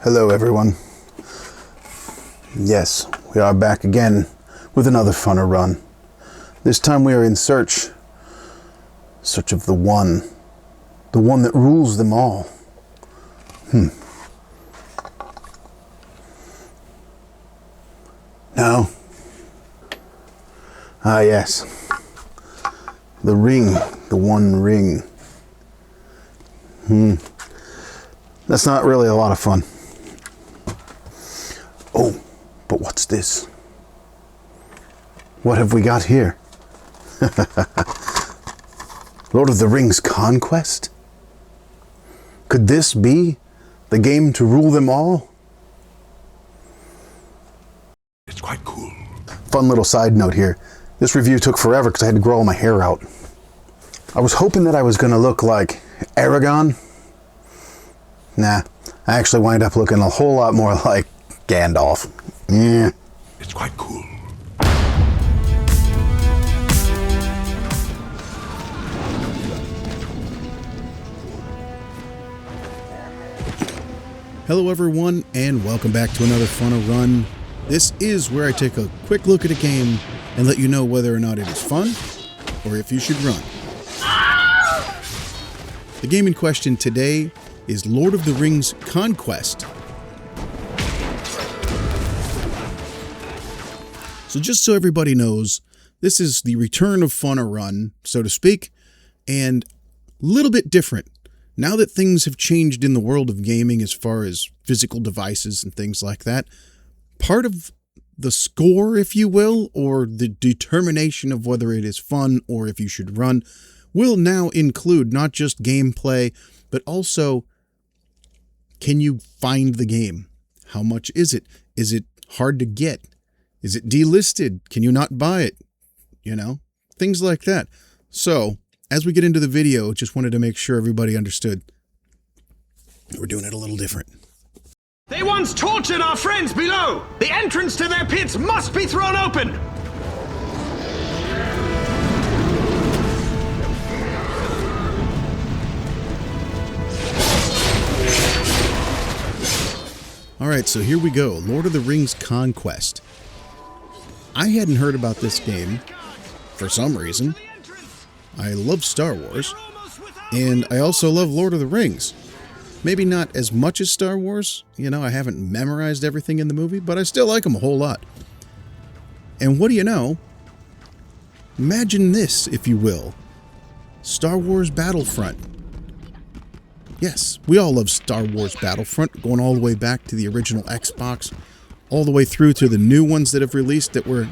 Hello everyone. Yes, we are back again with another funner run. This time we are in search of the one that rules them all. Now, yes, the ring, the one ring. That's not really a lot of fun. Oh, but what's this? What have we got here? Lord of the Rings Conquest? Could this be the game to rule them all? It's quite cool. Fun little side note here. This review took forever because I had to grow all my hair out. I was hoping that I was going to look like Aragorn. Nah, I actually wind up looking a whole lot more like Gandalf. Yeah. It's quite cool. Hello everyone, and welcome back to another Funner Run. This is where I take a quick look at a game and let you know whether or not it is fun, or if you should run. The game in question today is Lord of the Rings Conquest. So just so everybody knows, this is the return of Funner Run, so to speak, and a little bit different. Now that things have changed in the world of gaming as far as physical devices and things like that, part of the score, if you will, or the determination of whether it is fun or if you should run, will now include not just gameplay, but also, can you find the game? How much is it? Is it hard to get? Is it delisted? Can you not buy it? You know, things like that. So, as we get into the video, just wanted to make sure everybody understood. We're doing it a little different. They once tortured our friends below! The entrance to their pits must be thrown open! Alright, so here we go. Lord of the Rings Conquest. I hadn't heard about this game for some reason. I love Star Wars, and I also love Lord of the Rings. Maybe not as much as Star Wars. You know, I haven't memorized everything in the movie, but I still like them a whole lot. And what do you know? Imagine this, if you will. Star Wars Battlefront. Yes, we all love Star Wars Battlefront, going all the way back to the original Xbox, all the way through to the new ones that have released that were,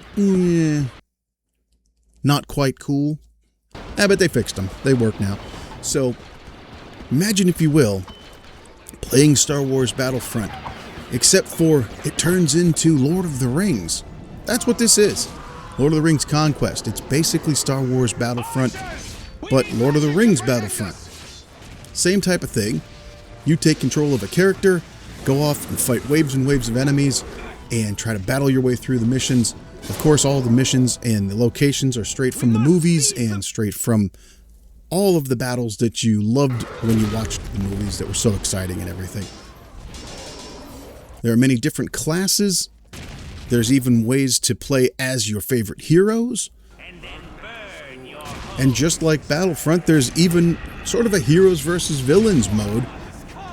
not quite cool. But they fixed them. They work now. So, imagine, if you will, playing Star Wars Battlefront, except for it turns into Lord of the Rings. That's what this is. Lord of the Rings Conquest. It's basically Star Wars Battlefront, but Lord of the Rings Battlefront. Same type of thing. You take control of a character, go off and fight waves and waves of enemies, and try to battle your way through the missions. Of course, all the missions and the locations are straight from the movies and straight from all of the battles that you loved when you watched the movies that were so exciting and everything. There are many different classes. There's even ways to play as your favorite heroes. And just like Battlefront, there's even sort of a heroes versus villains mode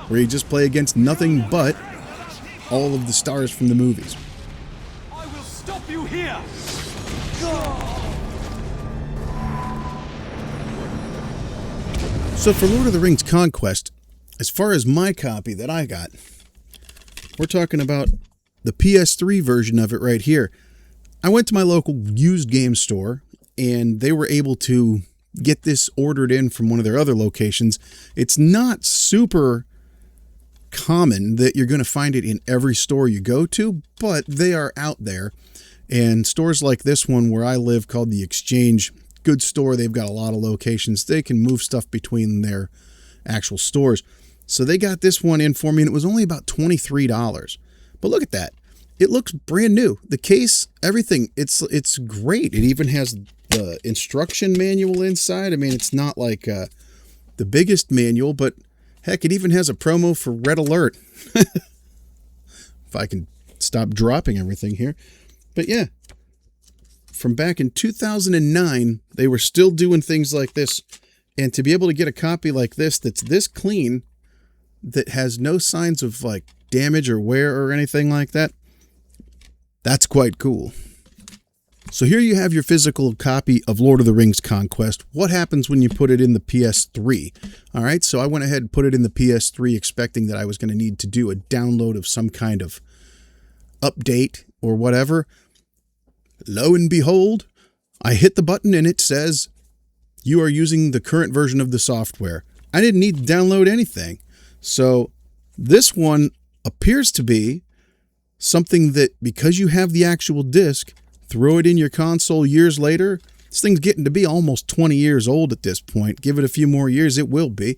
where you just play against nothing but all of the stars from the movies. I will stop you here! So for Lord of the Rings Conquest, as far as my copy that I got, we're talking about the PS3 version of it right here. I went to my local used game store, and they were able to get this ordered in from one of their other locations. It's not super common that you're going to find it in every store you go to, but they are out there. And stores like this one where I live, called The Exchange, good store. They've got a lot of locations. They can move stuff between their actual stores. So they got this one in for me, and it was only about $23. But look at that. It looks brand new. The case, everything, it's great. It even has the instruction manual inside. I mean, it's not like the biggest manual, but heck, it even has a promo for Red Alert. if I can stop dropping everything here. But yeah, from back in 2009, they were still doing things like this. And to be able to get a copy like this that's this clean, that has no signs of like damage or wear or anything like that, that's quite cool. So here you have your physical copy of Lord of the Rings Conquest. What happens when you put it in the PS3? All right, so I went ahead and put it in the PS3 expecting that I was going to need to do a download of some kind of update or whatever. Lo and behold, I hit the button and it says, you are using the current version of the software. I didn't need to download anything. So this one appears to be something that, because you have the actual disc, throw it in your console years later. This thing's getting to be almost 20 years old at this point. Give it a few more years, it will be.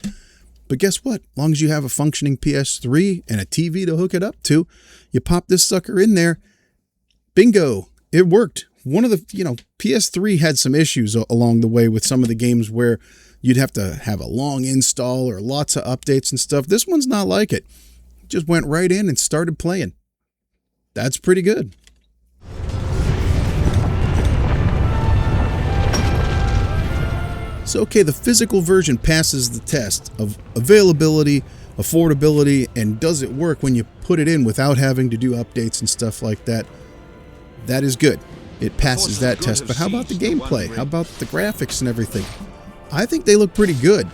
But guess what? As long as you have a functioning PS3 and a TV to hook it up to, you pop this sucker in there. Bingo. It worked. One of the, PS3 had some issues along the way with some of the games where you'd have to have a long install or lots of updates and stuff. This one's not like it. Just went right in and started playing. That's pretty good. So, okay, the physical version passes the test of availability, affordability, and does it work when you put it in without having to do updates and stuff like that. That is good. It passes that test. But how about the gameplay? How about the graphics and everything? I think they look pretty good.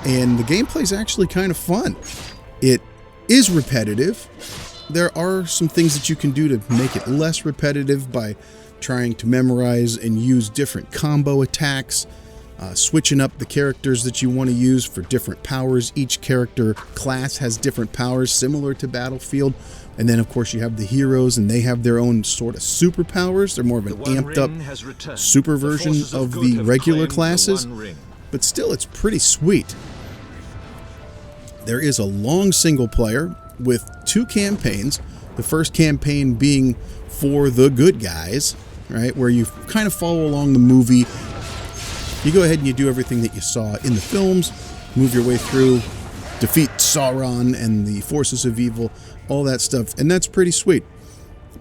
And the gameplay is actually kind of fun. It is repetitive. There are some things that you can do to make it less repetitive by trying to memorize and use different combo attacks. Switching up the characters that you want to use for different powers. Each character class has different powers similar to Battlefield. And then, of course, you have the heroes, and they have their own sort of superpowers. They're more of an amped up super version of the regular classes. But still, it's pretty sweet. There is a long single player with 2 campaigns. The first campaign being for the good guys, right? Where you kind of follow along the movie. You go ahead and you do everything that you saw in the films, move your way through, defeat Sauron and the forces of evil, all that stuff, and that's pretty sweet.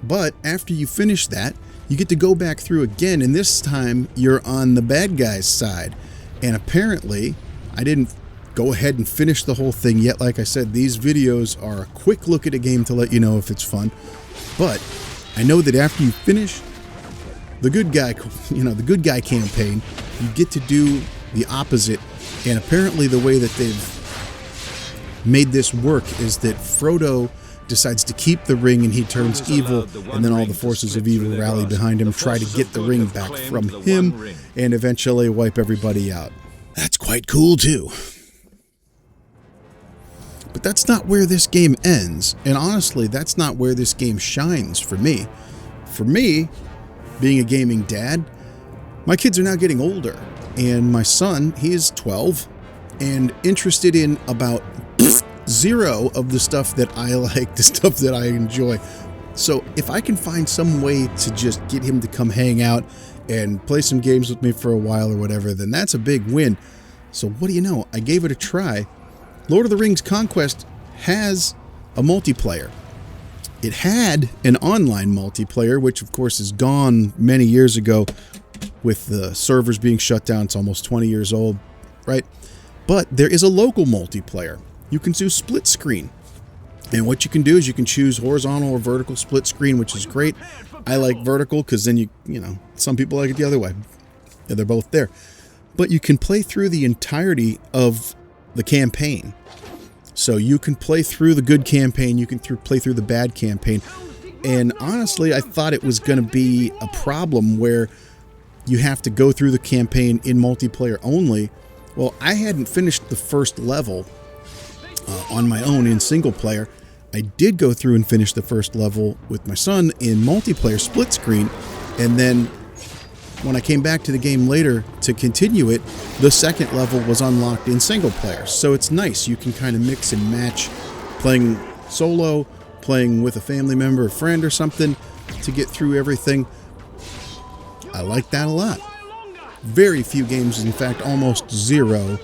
But after you finish that, you get to go back through again, and this time you're on the bad guy's side. And apparently, I didn't go ahead and finish the whole thing yet. Like I said, these videos are a quick look at a game to let you know if it's fun. But I know that after you finish the good guy campaign, you get to do the opposite. And apparently the way that they've made this work is that Frodo decides to keep the ring and he turns evil, and then all the forces of evil rally behind him, try to get the ring back from him, and eventually wipe everybody out. That's quite cool too. But that's not where this game ends, and honestly, that's not where this game shines for me. For me, being a gaming dad, my kids are now getting older, and my son, he is 12, and interested in about zero of the stuff that I like, the stuff that I enjoy. So if I can find some way to just get him to come hang out and play some games with me for a while or whatever, then that's a big win. So what do you know? I gave it a try. Lord of the Rings Conquest has a multiplayer. It had an online multiplayer, which of course is gone many years ago with the servers being shut down. It's almost 20 years old, right? But there is a local multiplayer. You can do split screen. And what you can do is you can choose horizontal or vertical split screen, which is great. I like vertical because then you know, some people like it the other way. Yeah, they're both there. But you can play through the entirety of the campaign. So you can play through the good campaign, you can play through the bad campaign. And honestly, I thought it was going to be a problem where you have to go through the campaign in multiplayer only. Well, I hadn't finished the first level on my own in single player. I did go through and finish the first level with my son in multiplayer split screen, and then when I came back to the game later to continue it, the second level was unlocked in single player. So it's nice. You can kind of mix and match playing solo, playing with a family member, a friend or something to get through everything. I like that a lot. Very few games, in fact almost zero,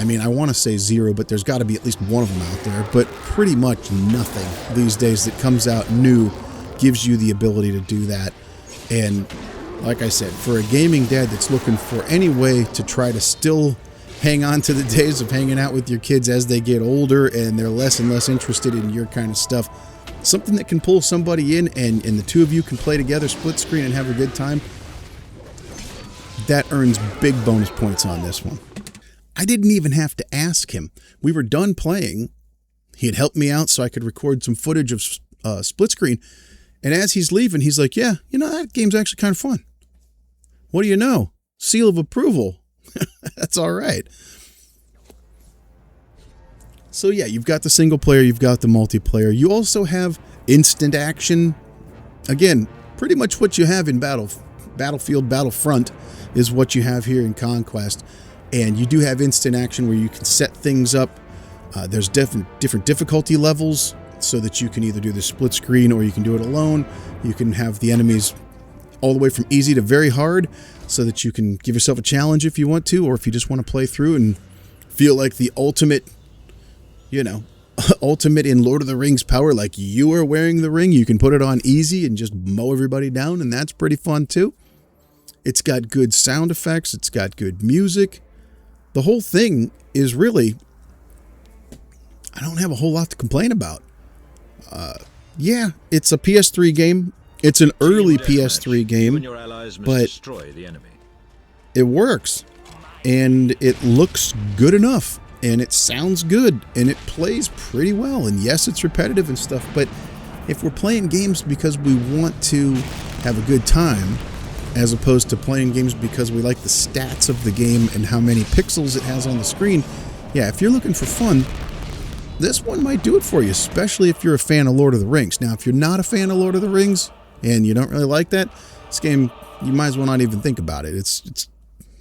I mean, I want to say zero, but there's got to be at least one of them out there. But pretty much nothing these days that comes out new gives you the ability to do that. And like I said, for a gaming dad that's looking for any way to try to still hang on to the days of hanging out with your kids as they get older and they're less and less interested in your kind of stuff, something that can pull somebody in and the two of you can play together, split screen, and have a good time, that earns big bonus points on this one. I didn't even have to ask him. We were done playing. He had helped me out so I could record some footage of split screen. And as he's leaving, he's like, yeah, you know, that game's actually kind of fun. What do you know? Seal of approval. That's all right. So yeah, you've got the single player, you've got the multiplayer. You also have instant action. Again, pretty much what you have in Battlefield, Battlefront is what you have here in Conquest. And you do have instant action where you can set things up. There's different difficulty levels so that you can either do the split screen or you can do it alone. You can have the enemies all the way from easy to very hard so that you can give yourself a challenge if you want to, or if you just want to play through and feel like the ultimate, you know, ultimate in Lord of the Rings power, like you are wearing the ring. You can put it on easy and just mow everybody down, and that's pretty fun too. It's got good sound effects. It's got good music. The whole thing is really, I don't have a whole lot to complain about. Yeah, it's a PS3 game. It's an early PS3 game, but it works, and it looks good enough, and it sounds good, and it plays pretty well. And yes, it's repetitive and stuff, but if we're playing games because we want to have a good time, as opposed to playing games because we like the stats of the game and how many pixels it has on the screen, yeah, if you're looking for fun, this one might do it for you, especially if you're a fan of Lord of the Rings. Now, if you're not a fan of Lord of the Rings and you don't really like that, this game, you might as well not even think about it. It's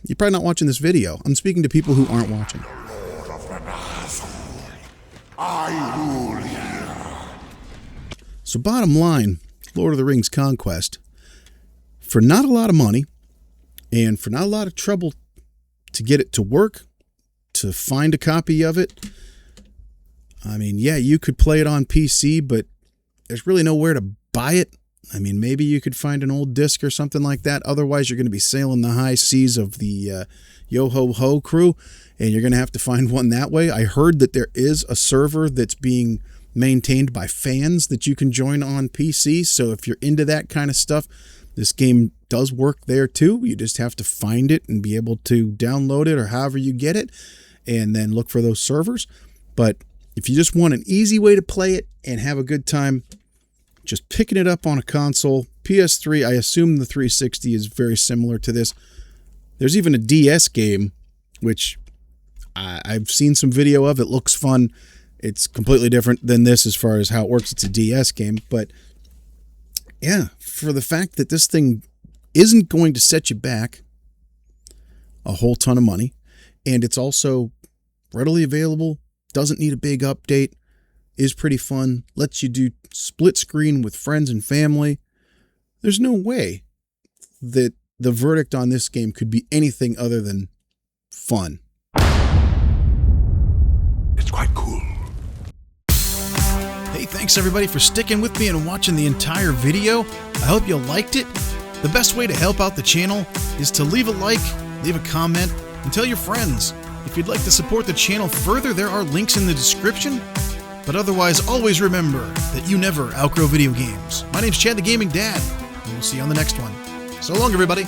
you're probably not watching this video. I'm speaking to people who aren't watching. So bottom line, Lord of the Rings Conquest, for not a lot of money and for not a lot of trouble to get it to work, to find a copy of it, I mean, yeah, you could play it on PC, but there's really nowhere to buy it. I mean, maybe you could find an old disc or something like that. Otherwise, you're going to be sailing the high seas of the Yo-Ho-Ho crew, and you're going to have to find one that way. I heard that there is a server that's being maintained by fans that you can join on PC. So if you're into that kind of stuff, this game does work there too. You just have to find it and be able to download it or however you get it, and then look for those servers. But if you just want an easy way to play it and have a good time, just picking it up on a console, PS3, I assume the 360 is very similar to this. There's even a DS game, which I've seen some video of. It looks fun. It's completely different than this as far as how it works. It's a DS game. But yeah, for the fact that this thing isn't going to set you back a whole ton of money, and it's also readily available, doesn't need a big update, is pretty fun, lets you do split screen with friends and family, there's no way that the verdict on this game could be anything other than fun. It's quite cool. Hey, thanks everybody for sticking with me and watching the entire video. I hope you liked it. The best way to help out the channel is to leave a like, leave a comment, and tell your friends. If you'd like to support the channel further, there are links in the description. But otherwise, always remember that you never outgrow video games. My name's Chad the Gaming Dad, and we'll see you on the next one. So long, everybody.